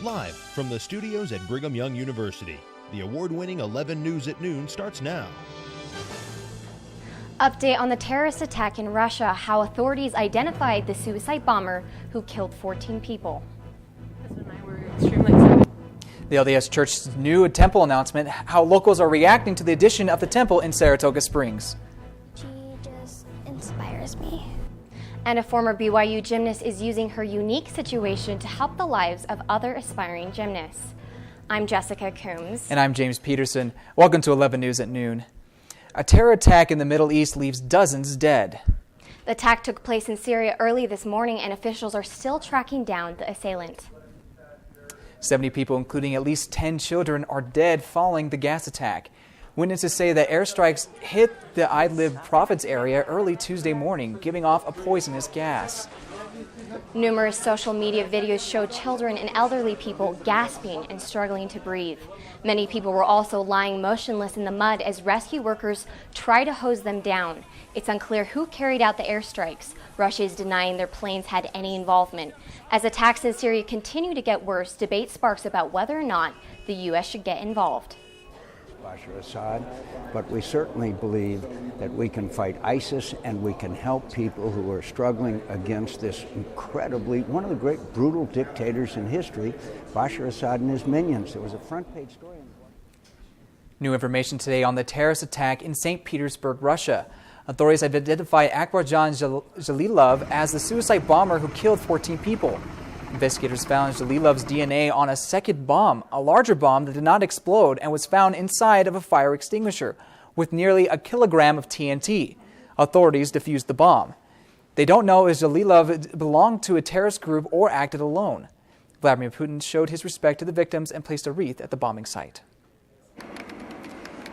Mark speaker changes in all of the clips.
Speaker 1: Live from the studios at Brigham Young University, the award-winning 11 News at Noon starts now.
Speaker 2: Update on the terrorist attack in Russia, how authorities identified the suicide bomber who killed 14 people.
Speaker 3: The LDS Church's new temple announcement, how locals are reacting to the addition of the temple in Saratoga Springs.
Speaker 4: She just inspires me.
Speaker 2: And a former BYU gymnast is using her unique situation to help the lives of other aspiring gymnasts. I'm Jessica Coombs.
Speaker 3: And I'm James Peterson. Welcome to 11 News at Noon. A terror attack in the Middle East leaves dozens dead.
Speaker 2: The attack took place in Syria early this morning, and officials are still tracking down the assailant.
Speaker 3: 70 people, including at least 10 children, are dead following the gas attack. Witnesses say that airstrikes hit the Idlib province area early Tuesday morning, giving off a poisonous gas.
Speaker 2: Numerous social media videos show children and elderly people gasping and struggling to breathe. Many people were also lying motionless in the mud as rescue workers try to hose them down. It's unclear who carried out the airstrikes. Russia is denying their planes had any involvement. As attacks in Syria continue to get worse, debate sparks about whether or not the U.S. should get involved.
Speaker 5: Bashar Assad, but we certainly believe that we can fight ISIS and we can help people who are struggling against this incredibly, one of the great brutal dictators in history, Bashar Assad and his minions. There was a front page story.
Speaker 3: New information today on the terrorist attack in St. Petersburg, Russia. Authorities have identified Akbarjan Jalilov as the suicide bomber who killed 14 people. Investigators found Jalilov's DNA on a second bomb, a larger bomb that did not explode and was found inside of a fire extinguisher with nearly a kilogram of TNT. Authorities defused the bomb. They don't know if Jalilov belonged to a terrorist group or acted alone. Vladimir Putin showed his respect to the victims and placed a wreath at the bombing site.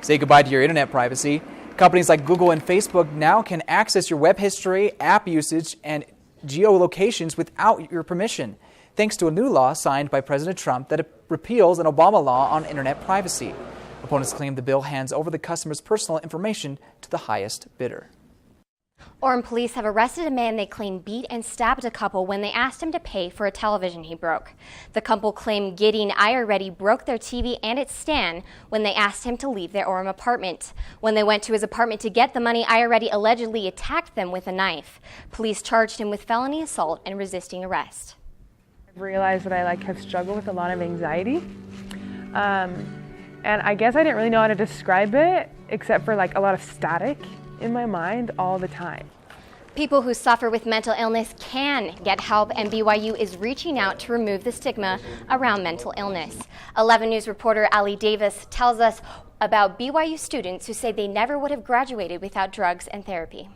Speaker 3: Say goodbye to your internet privacy. Companies like Google and Facebook now can access your web history, app usage, and geolocations without your permission, thanks to a new law signed by President Trump that repeals an Obama law on internet privacy. Opponents claim the bill hands over the customer's personal information to the highest bidder.
Speaker 2: Orem police have arrested a man they claim beat and stabbed a couple when they asked him to pay for a television he broke. The couple claim Gideon Ireddy broke their TV and its stand when they asked him to leave their Orem apartment. When they went to his apartment to get the money, Ireddy allegedly attacked them with a knife. Police charged him with felony assault and resisting arrest.
Speaker 6: I've realized that I have struggled with a lot of anxiety. And I guess I didn't really know how to describe it except for a lot of static in my mind all the time.
Speaker 2: People who suffer with mental illness can get help, and BYU is reaching out to remove the stigma around mental illness. 11 News reporter Ali Davis tells us about BYU students who say they never would have graduated without drugs and therapy.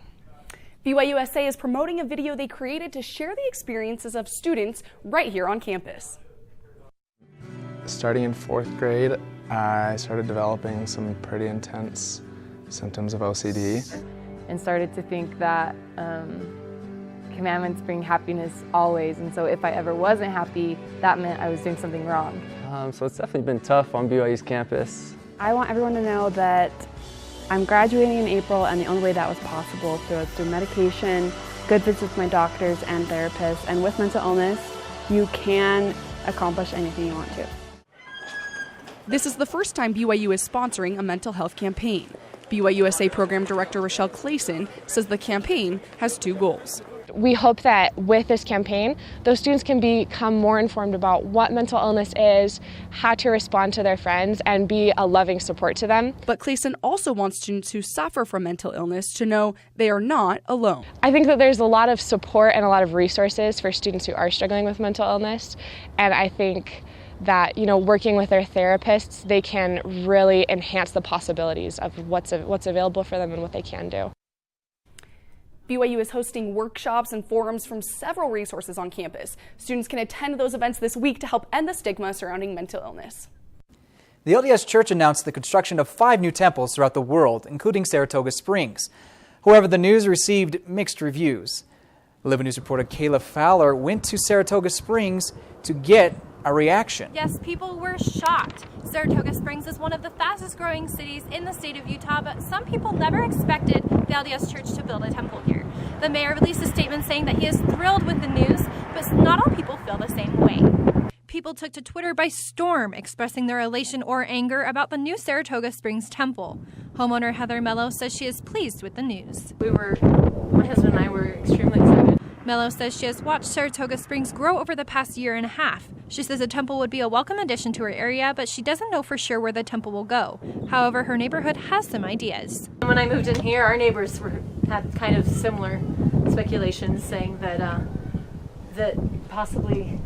Speaker 7: BYUSA is promoting a video they created to share the experiences of students right here on campus.
Speaker 8: Starting in 4th grade, I started developing some pretty intense symptoms of OCD.
Speaker 6: And started to think that commandments bring happiness always, and so if I ever wasn't happy, that meant I was doing something wrong.
Speaker 9: So it's definitely been tough on BYU's campus.
Speaker 10: I want everyone to know that I'm graduating in April, and the only way that was possible through medication, good visits with my doctors and therapists, and with mental illness, you can accomplish anything you want to.
Speaker 7: This is the first time BYU is sponsoring a mental health campaign. BYUSA Program Director Rochelle Clayson says the campaign has 2 goals.
Speaker 11: We hope that with this campaign, those students can become more informed about what mental illness is, how to respond to their friends, and be a loving support to them.
Speaker 7: But Clayson also wants students who suffer from mental illness to know they are not alone.
Speaker 11: I think that there's a lot of support and a lot of resources for students who are struggling with mental illness, and I think that, working with their therapists, they can really enhance the possibilities of what's available for them and what they can do.
Speaker 7: BYU is hosting workshops and forums from several resources on campus. Students can attend those events this week to help end the stigma surrounding mental illness.
Speaker 3: The LDS Church announced the construction of 5 new temples throughout the world, including Saratoga Springs. However, the news received mixed reviews. 11 News reporter Kayla Fowler went to Saratoga Springs to get a reaction.
Speaker 12: Yes, people were shocked. Saratoga Springs is one of the fastest growing cities in the state of Utah, but some people never expected the LDS Church to build a temple here. The mayor released a statement saying that he is thrilled with the news, but not all people feel the same way. people took to Twitter by storm, expressing their elation or anger about the new Saratoga Springs temple. Homeowner Heather Mello says she is pleased with the news.
Speaker 13: My husband and I were extremely excited.
Speaker 12: Mello says she has watched Saratoga Springs grow over the past year and a half. She says the temple would be a welcome addition to her area, but she doesn't know for sure where the temple will go. However, her neighborhood has some ideas.
Speaker 13: When I moved in here, our neighbors had kind of similar speculations, saying that possibly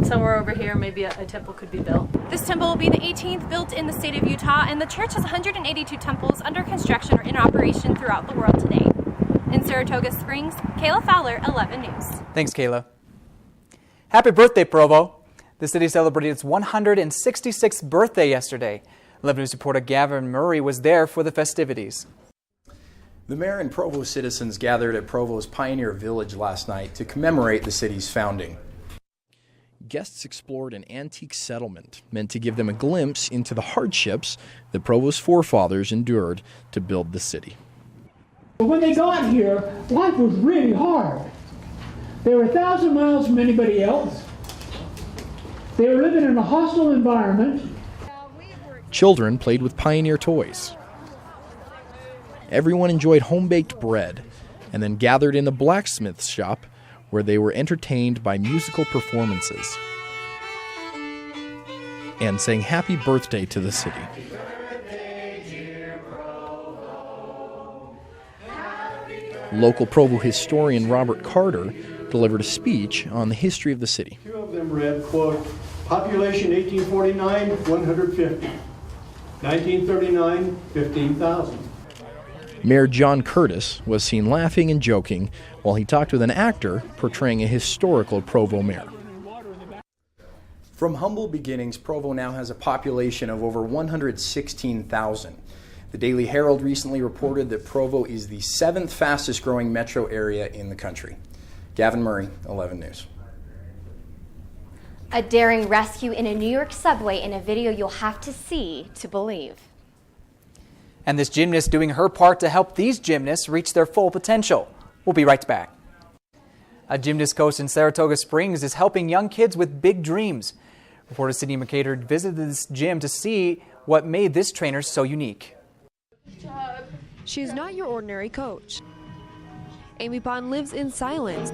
Speaker 13: somewhere over here maybe a temple could be built.
Speaker 12: This temple will be the 18th built in the state of Utah, and the church has 182 temples under construction or in operation throughout the world today. In Saratoga Springs, Kayla Fowler, 11 News.
Speaker 3: Thanks, Kayla. Happy birthday, Provo. The city celebrated its 166th birthday yesterday. 11 News reporter Gavin Murray was there for the festivities.
Speaker 14: The mayor and Provo citizens gathered at Provo's Pioneer Village last night to commemorate the city's founding. Guests explored an antique settlement meant to give them a glimpse into the hardships that Provo's forefathers endured to build the city.
Speaker 15: When they got here, life was really hard. They were 1,000 miles from anybody else. They were living in a hostile environment.
Speaker 14: Children played with Pioneer toys. Everyone enjoyed home-baked bread and then gathered in the blacksmith's shop where they were entertained by musical performances and sang happy birthday to the city. Local Provo historian Robert Carter delivered a speech on the history of the city.
Speaker 16: Two of them read, quote, population 1849, 150. 1939, 15,000.
Speaker 14: Mayor John Curtis was seen laughing and joking while he talked with an actor portraying a historical Provo mayor. From humble beginnings, Provo now has a population of over 116,000. The Daily Herald recently reported that Provo is the 7th fastest growing metro area in the country. Gavin Murray, 11 News.
Speaker 2: A daring rescue in a New York subway in a video you'll have to see to believe.
Speaker 3: And this gymnast doing her part to help these gymnasts reach their full potential. We'll be right back. A gymnast coach in Saratoga Springs is helping young kids with big dreams. Reporter Sydney McCater visited this gym to see what made this trainer so unique.
Speaker 17: She is not your ordinary coach. Amy Pond lives in silence.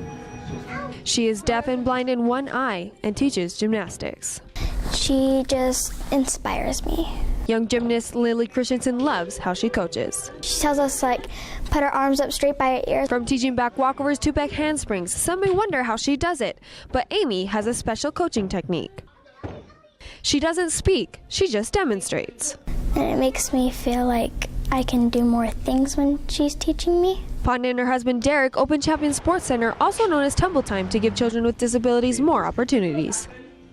Speaker 17: She is deaf and blind in one eye and teaches gymnastics.
Speaker 4: She just inspires me.
Speaker 17: Young gymnast Lily Christensen loves how she coaches.
Speaker 4: She tells us, put our arms up straight by our ears.
Speaker 17: From teaching back walkovers to back handsprings, some may wonder how she does it, but Amy has a special coaching technique. She doesn't speak, she just demonstrates.
Speaker 4: And it makes me feel like I can do more things when she's teaching me.
Speaker 17: Pond and her husband Derek opened Champion Sports Center, also known as Tumble Time, to give children with disabilities more opportunities.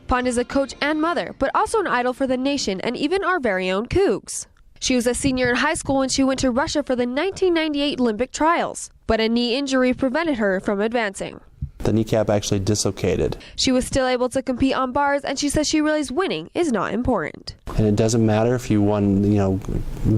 Speaker 17: Pond is a coach and mother, but also an idol for the nation and even our very own Cougs. She was a senior in high school when she went to Russia for the 1998 Olympic trials, but a knee injury prevented her from advancing.
Speaker 18: The kneecap actually dislocated.
Speaker 17: She was still able to compete on bars, and she says she realized winning is not important.
Speaker 18: And it doesn't matter if you won,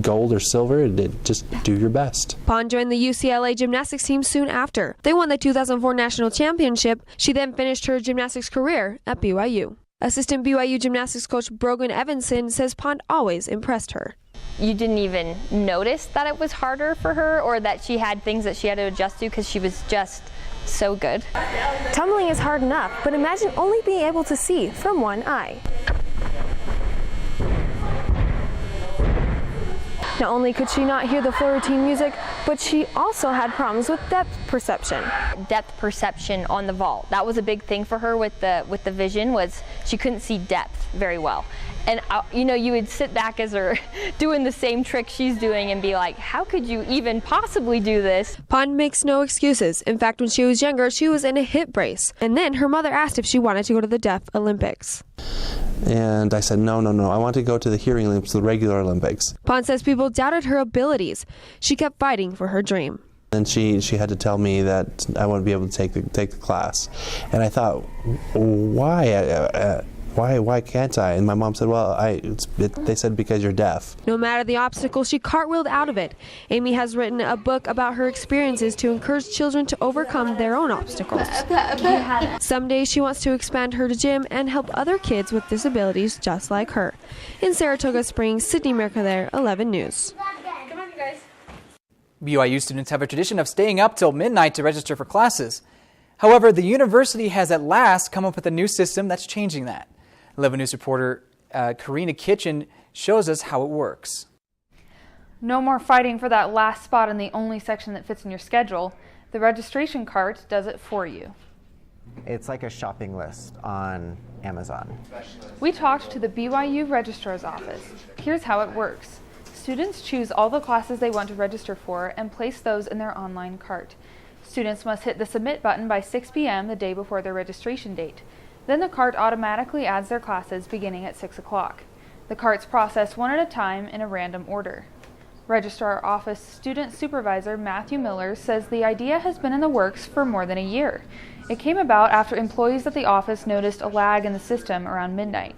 Speaker 18: gold or silver, just do your best.
Speaker 17: Pond joined the UCLA gymnastics team soon after. They won the 2004 national championship. She then finished her gymnastics career at BYU. Assistant BYU gymnastics coach Brogan Evanson says Pond always impressed her.
Speaker 19: You didn't even notice that it was harder for her or that she had things that she had to adjust to because she was just so good.
Speaker 17: Tumbling is hard enough, but imagine only being able to see from one eye. Not only could she not hear the floor routine music, but she also had problems with depth perception.
Speaker 19: Depth perception on the vault. That was a big thing for her with the vision, was she couldn't see depth very well. And you would sit back as her doing the same trick she's doing and be like, how could you even possibly do this?
Speaker 17: Pond makes no excuses. In fact, when she was younger, she was in a hip brace. And then her mother asked if she wanted to go to the Deaf Olympics.
Speaker 18: And I said, no, I want to go to the hearing Olympics, the regular Olympics.
Speaker 17: Pond says people doubted her abilities. She kept fighting for her dream.
Speaker 18: And she had to tell me that I want to be able to take the class. And I thought, why? why can't I? And my mom said, well, they said because you're deaf.
Speaker 17: No matter the obstacle, she cartwheeled out of it. Amy has written a book about her experiences to encourage children to overcome their own obstacles. Someday she wants to expand her gym and help other kids with disabilities just like her. In Saratoga Springs, Sydney Mercader, 11 News.
Speaker 12: Come on, you guys.
Speaker 3: BYU students have a tradition of staying up till midnight to register for classes. However, the university has at last come up with a new system that's changing that. 11 News reporter Karina Kitchen shows us how it works.
Speaker 20: No more fighting for that last spot in the only section that fits in your schedule. The registration cart does it for you.
Speaker 21: It's like a shopping list on Amazon.
Speaker 20: We talked to the BYU registrar's office. Here's how it works. Students choose all the classes they want to register for and place those in their online cart. Students must hit the submit button by 6 p.m. the day before their registration date. Then the cart automatically adds their classes beginning at 6 o'clock. The carts process one at a time in a random order. Registrar Office Student Supervisor Matthew Miller says the idea has been in the works for more than a year. It came about after employees at the office noticed a lag in the system around midnight.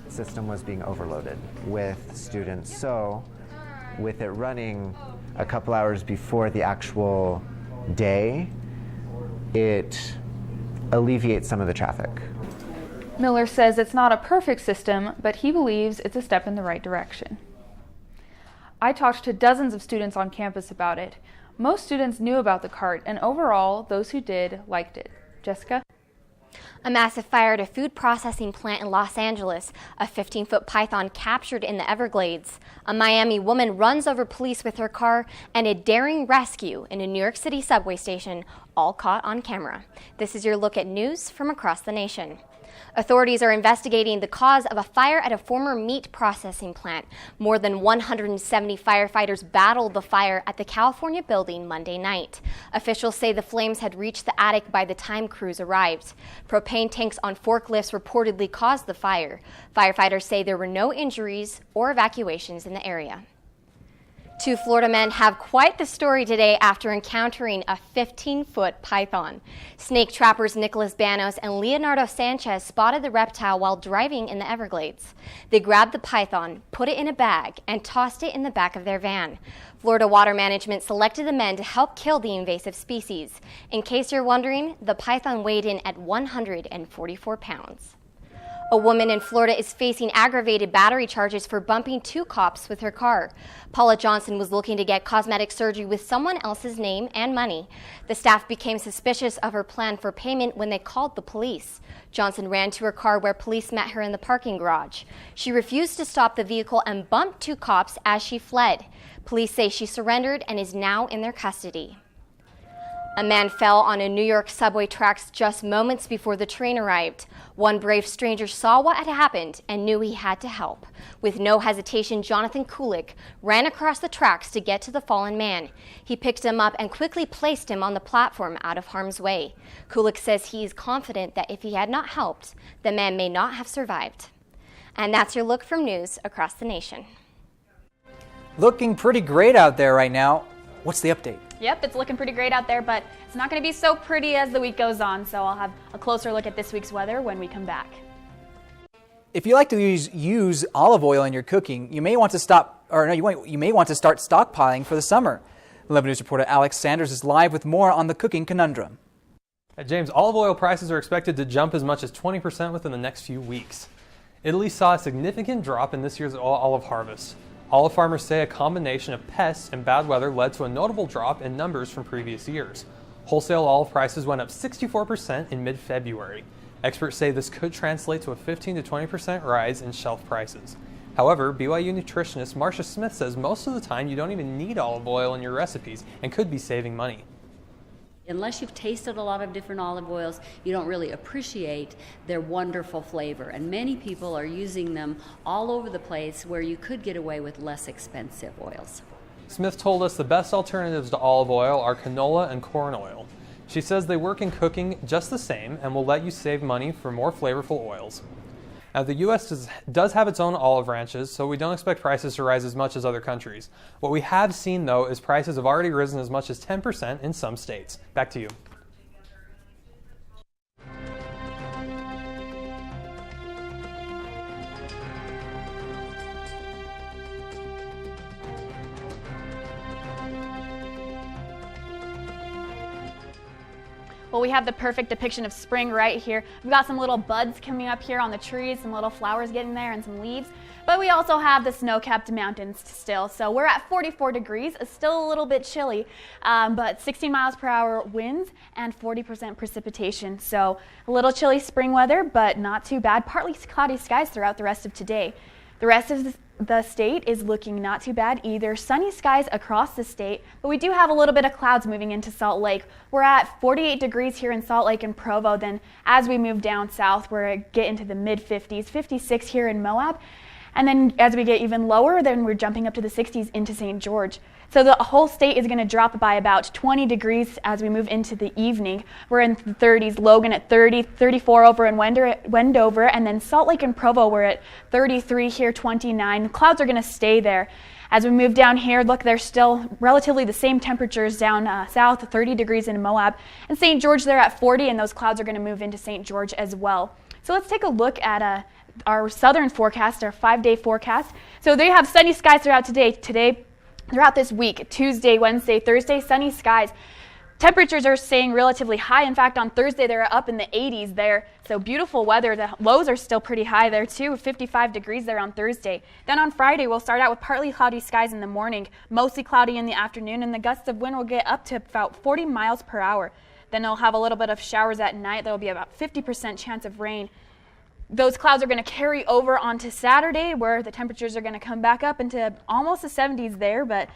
Speaker 21: The system was being overloaded with students, so with it running a couple hours before the actual day, it alleviates some of the traffic.
Speaker 20: Miller says it's not a perfect system, but he believes it's a step in the right direction. I talked to dozens of students on campus about it. Most students knew about the cart, and overall, those who did liked it. Jessica?
Speaker 2: A massive fire at a food processing plant in Los Angeles, a 15-foot python captured in the Everglades. A Miami woman runs over police with her car, and a daring rescue in a New York City subway station, all caught on camera. This is your look at news from across the nation. Authorities are investigating the cause of a fire at a former meat processing plant. More than 170 firefighters battled the fire at the California building Monday night. Officials say the flames had reached the attic by the time crews arrived. Propane tanks on forklifts reportedly caused the fire. Firefighters say there were no injuries or evacuations in the area. Two Florida men have quite the story today after encountering a 15-foot python. Snake trappers Nicholas Banos and Leonardo Sanchez spotted the reptile while driving in the Everglades. They grabbed the python, put it in a bag, and tossed it in the back of their van. Florida Water Management selected the men to help kill the invasive species. In case you're wondering, the python weighed in at 144 pounds. A woman in Florida is facing aggravated battery charges for bumping two cops with her car. Paula Johnson was looking to get cosmetic surgery with someone else's name and money. The staff became suspicious of her plan for payment when they called the police. Johnson ran to her car where police met her in the parking garage. She refused to stop the vehicle and bumped two cops as she fled. Police say she surrendered and is now in their custody. A man fell on a New York subway tracks just moments before the train arrived. One brave stranger saw what had happened and knew he had to help. With no hesitation, Jonathan Kulik ran across the tracks to get to the fallen man. He picked him up and quickly placed him on the platform out of harm's way. Kulik says he is confident that if he had not helped, the man may not have survived. And that's your look from news across the nation.
Speaker 3: Looking pretty great out there right now. What's the update?
Speaker 22: Yep, it's looking pretty great out there, but it's not going to be so pretty as the week goes on, so I'll have a closer look at this week's weather when we come back.
Speaker 3: If you like to use olive oil in your cooking, you may want to start stockpiling for the summer. 11 News reporter Alex Sanders is live with more on the cooking conundrum.
Speaker 23: James, olive oil prices are expected to jump as much as 20% within the next few weeks. Italy saw a significant drop in this year's olive harvest. Olive farmers say a combination of pests and bad weather led to a notable drop in numbers from previous years. Wholesale olive prices went up 64% in mid-February. Experts say this could translate to a 15 to 20% rise in shelf prices. However, BYU nutritionist Marcia Smith says most of the time you don't even need olive oil in your recipes and could be saving money.
Speaker 24: Unless you've tasted a lot of different olive oils, you don't really appreciate their wonderful flavor. And many people are using them all over the place where you could get away with less expensive oils.
Speaker 23: Smith told us the best alternatives to olive oil are canola and corn oil. She says they work in cooking just the same and will let you save money for more flavorful oils. Now, the U.S. does have its own olive ranches, so we don't expect prices to rise as much as other countries. What we have seen, though, is prices have already risen as much as 10% in some states. Back to you.
Speaker 22: Well, we have the perfect depiction of spring right here. We've got some little buds coming up here on the trees, some little flowers getting there and some leaves. But we also have the snow-capped mountains still. So we're at 44 degrees. It's still a little bit chilly, but 16 miles per hour winds and 40% precipitation. So a little chilly spring weather, but not too bad. Partly cloudy skies throughout the rest of today. The rest of the state is looking not too bad either. Sunny skies across the state, but we do have a little bit of clouds moving into Salt Lake. We're at 48 degrees here in Salt Lake and Provo. Then as we move down south, we're get into the mid-50s, 56 here in Moab. And then as we get even lower, then we're jumping up to the 60s into St. George. So the whole state is going to drop by about 20 degrees as we move into the evening. We're in the 30s, Logan at 30, 34 over in Wendover, and then Salt Lake and Provo, we're at 33 here, 29. Clouds are going to stay there. As we move down here, look, there's still relatively the same temperatures down south, 30 degrees in Moab. And St. George, they're at 40, and those clouds are going to move into St. George as well. So let's take a look at our southern forecast, our 5-day forecast. So they have sunny skies throughout throughout this week, Tuesday, Wednesday, Thursday, sunny skies. Temperatures are staying relatively high. In fact, on Thursday, they're up in the 80s there. So beautiful weather. The lows are still pretty high there too, 55 degrees there on Thursday. Then on Friday, we'll start out with partly cloudy skies in the morning, mostly cloudy in the afternoon, and the gusts of wind will get up to about 40 miles per hour. Then they'll have a little bit of showers at night. There'll be about 50% chance of rain. Those clouds are going to carry over onto Saturday, where the temperatures are going to come back up into almost the 70s there, but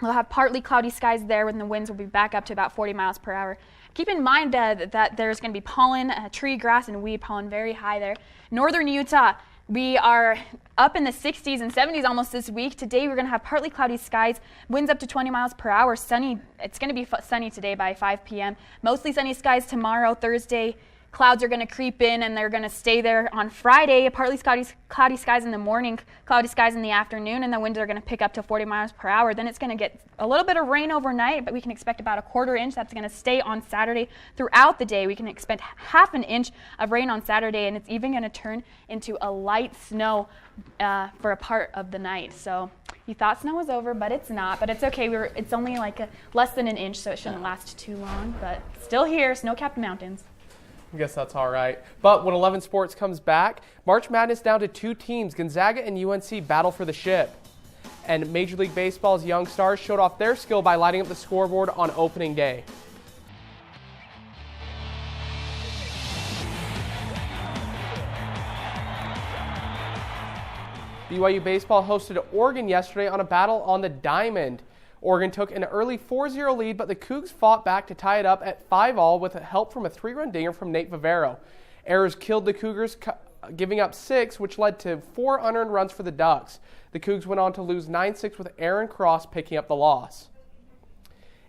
Speaker 22: we'll have partly cloudy skies there when the winds will be back up to about 40 miles per hour. Keep in mind that there's going to be pollen, tree grass, and weed pollen very high there. Northern Utah, we are up in the 60s and 70s almost this week. Today we're going to have partly cloudy skies, winds up to 20 miles per hour, sunny. It's going to be sunny today by 5 p.m. Mostly sunny skies tomorrow, Thursday. Clouds are going to creep in and they're going to stay there on Friday. Partly cloudy skies in the morning, cloudy skies in the afternoon, and the winds are going to pick up to 40 miles per hour. Then it's going to get a little bit of rain overnight, but we can expect about a quarter inch. That's going to stay on Saturday. Throughout the day, we can expect half an inch of rain on Saturday, and it's even going to turn into a light snow for a part of the night. So you thought snow was over, but it's not. But it's okay. It's only like less than an inch, so it shouldn't last too long. But still here, snow-capped mountains.
Speaker 1: I guess that's all right. But when 11 Sports comes back, March Madness down to 2 teams. Gonzaga and UNC battle for the ship. And Major League Baseball's young stars showed off their skill by lighting up the scoreboard on opening day. BYU baseball hosted Oregon yesterday on a battle on the diamond. Oregon took an early 4-0 lead, but the Cougs fought back to tie it up at 5-all with help from a 3-run dinger from Nate Vivero. Errors killed the Cougars, giving up 6, which led to 4 unearned runs for the Ducks. The Cougs went on to lose 9-6 with Aaron Cross picking up the loss.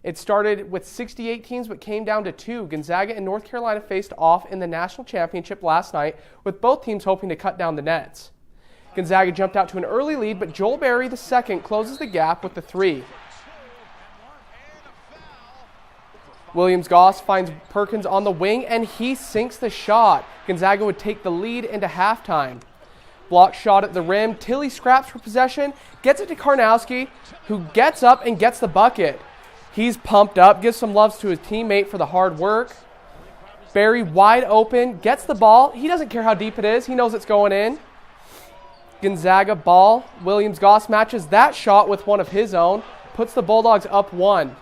Speaker 1: It started with 68 teams but came down to 2. Gonzaga and North Carolina faced off in the national championship last night, with both teams hoping to cut down the nets. Gonzaga jumped out to an early lead, but Joel Berry II closes the gap with the 3. Williams Goss finds Perkins on the wing, and he sinks the shot. Gonzaga would take the lead into halftime. Block shot at the rim. Tilly scraps for possession, gets it to Karnowski, who gets up and gets the bucket. He's pumped up, gives some loves to his teammate for the hard work. Barry wide open, gets the ball. He doesn't care how deep it is. He knows it's going in. Gonzaga ball. Williams Goss matches that shot with one of his own, puts the Bulldogs up 1.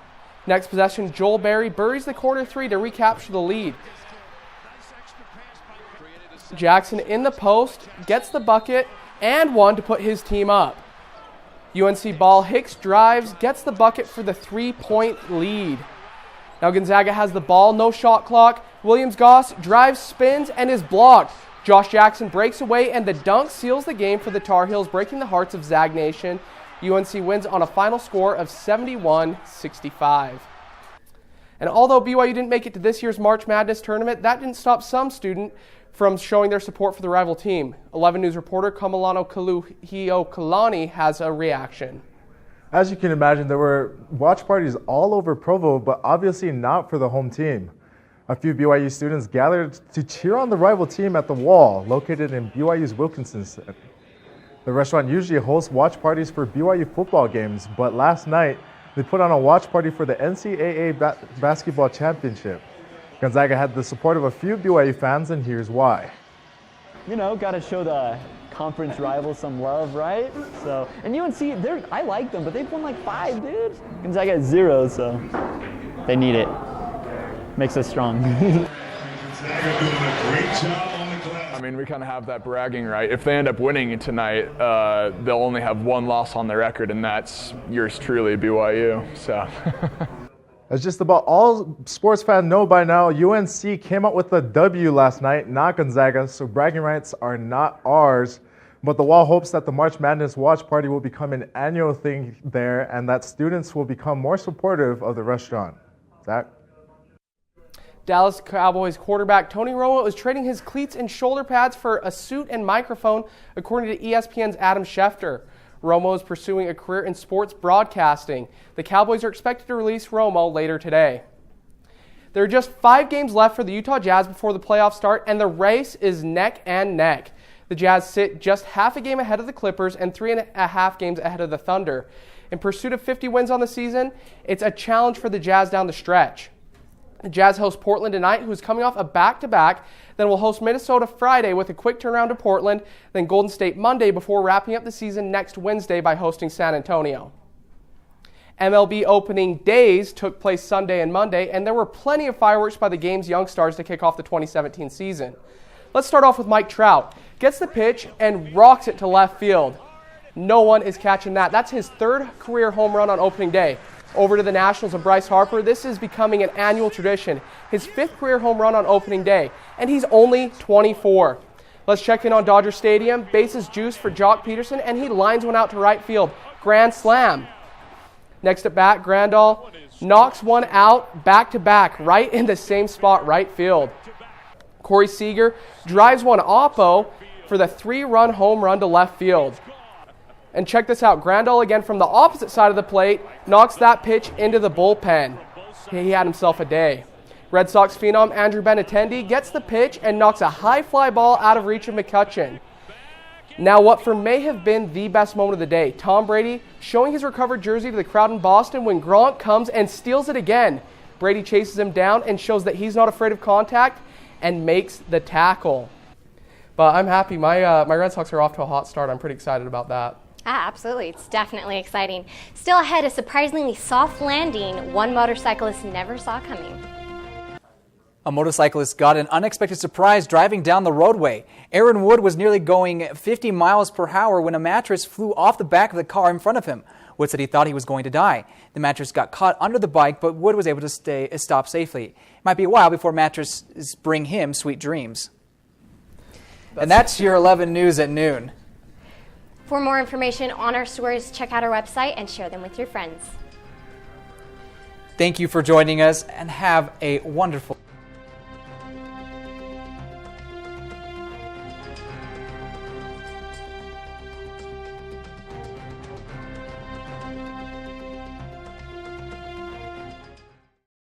Speaker 1: Next possession, Joel Berry buries the corner 3 to recapture the lead. Jackson in the post, gets the bucket, and 1 to put his team up. UNC ball, Hicks drives, gets the bucket for the 3-point lead. Now Gonzaga has the ball, no shot clock. Williams Goss drives, spins, and is blocked. Josh Jackson breaks away, and the dunk seals the game for the Tar Heels, breaking the hearts of Zag Nation. UNC wins on a final score of 71-65. And although BYU didn't make it to this year's March Madness tournament, that didn't stop some student from showing their support for the rival team. 11 News reporter Kamalano Kaluhio-Kalani has a reaction.
Speaker 5: As you can imagine, there were watch parties all over Provo, but obviously not for the home team. A few BYU students gathered to cheer on the rival team at the Wall, located in BYU's Wilkinson Center. The restaurant usually hosts watch parties for BYU football games, but last night they put on a watch party for the NCAA basketball championship. Gonzaga had the support of a few BYU fans, and here's why.
Speaker 6: You know, got to show the conference rivals some love, right? So, and UNC, I like them, but they've won like 5, dude. Gonzaga has 0, so they need it. Makes us strong.
Speaker 8: I mean, we kind of have that bragging right. If they end up winning tonight, they'll only have 1 loss on their record, and that's yours truly, BYU. So.
Speaker 5: As just about all sports fans know by now, UNC came out with a W last night, not Gonzaga, so bragging rights are not ours. But the Wall hopes that the March Madness watch party will become an annual thing there and that students will become more supportive of the restaurant. Zach?
Speaker 1: Dallas Cowboys quarterback Tony Romo is trading his cleats and shoulder pads for a suit and microphone, according to ESPN's Adam Schefter. Romo is pursuing a career in sports broadcasting. The Cowboys are expected to release Romo later today. There are just 5 games left for the Utah Jazz before the playoffs start, and the race is neck and neck. The Jazz sit just half a game ahead of the Clippers and 3.5 games ahead of the Thunder. In pursuit of 50 wins on the season, it's a challenge for the Jazz down the stretch. The Jazz host Portland tonight, who's coming off a back-to-back, then will host Minnesota Friday with a quick turnaround to Portland, then Golden State Monday before wrapping up the season next Wednesday by hosting San Antonio. MLB opening days took place Sunday and Monday, and there were plenty of fireworks by the game's young stars to kick off the 2017 season. Let's start off with Mike Trout. Gets the pitch and rocks it to left field. No one is catching that. That's his 3rd career home run on opening day. Over to the Nationals and Bryce Harper. This is becoming an annual tradition. His 5th career home run on opening day, and he's only 24. Let's check in on Dodger Stadium. Bases juice for Jock Peterson, and he lines one out to right field. Grand slam. Next at bat, Grandal knocks one out back-to-back right in the same spot, right field. Corey Seager drives one oppo for the 3-run home run to left field. And check this out, Grandal again from the opposite side of the plate knocks that pitch into the bullpen. He had himself a day. Red Sox phenom Andrew Benintendi gets the pitch and knocks a high fly ball out of reach of McCutchen. Now what for may have been the best moment of the day, Tom Brady showing his recovered jersey to the crowd in Boston when Gronk comes and steals it again. Brady chases him down and shows that he's not afraid of contact and makes the tackle. But I'm happy. My Red Sox are off to a hot start. I'm pretty excited about that.
Speaker 2: Absolutely. It's definitely exciting. Still ahead, a surprisingly soft landing one motorcyclist never saw coming.
Speaker 3: A motorcyclist got an unexpected surprise driving down the roadway. Aaron Wood was nearly going 50 miles per hour when a mattress flew off the back of the car in front of him. Wood said he thought he was going to die. The mattress got caught under the bike, but Wood was able to stop safely. It might be a while before mattresses bring him sweet dreams. And that's your 11 News at noon.
Speaker 2: For more information on our stories, check out our website and share them with your friends.
Speaker 3: Thank you for joining us and have a wonderful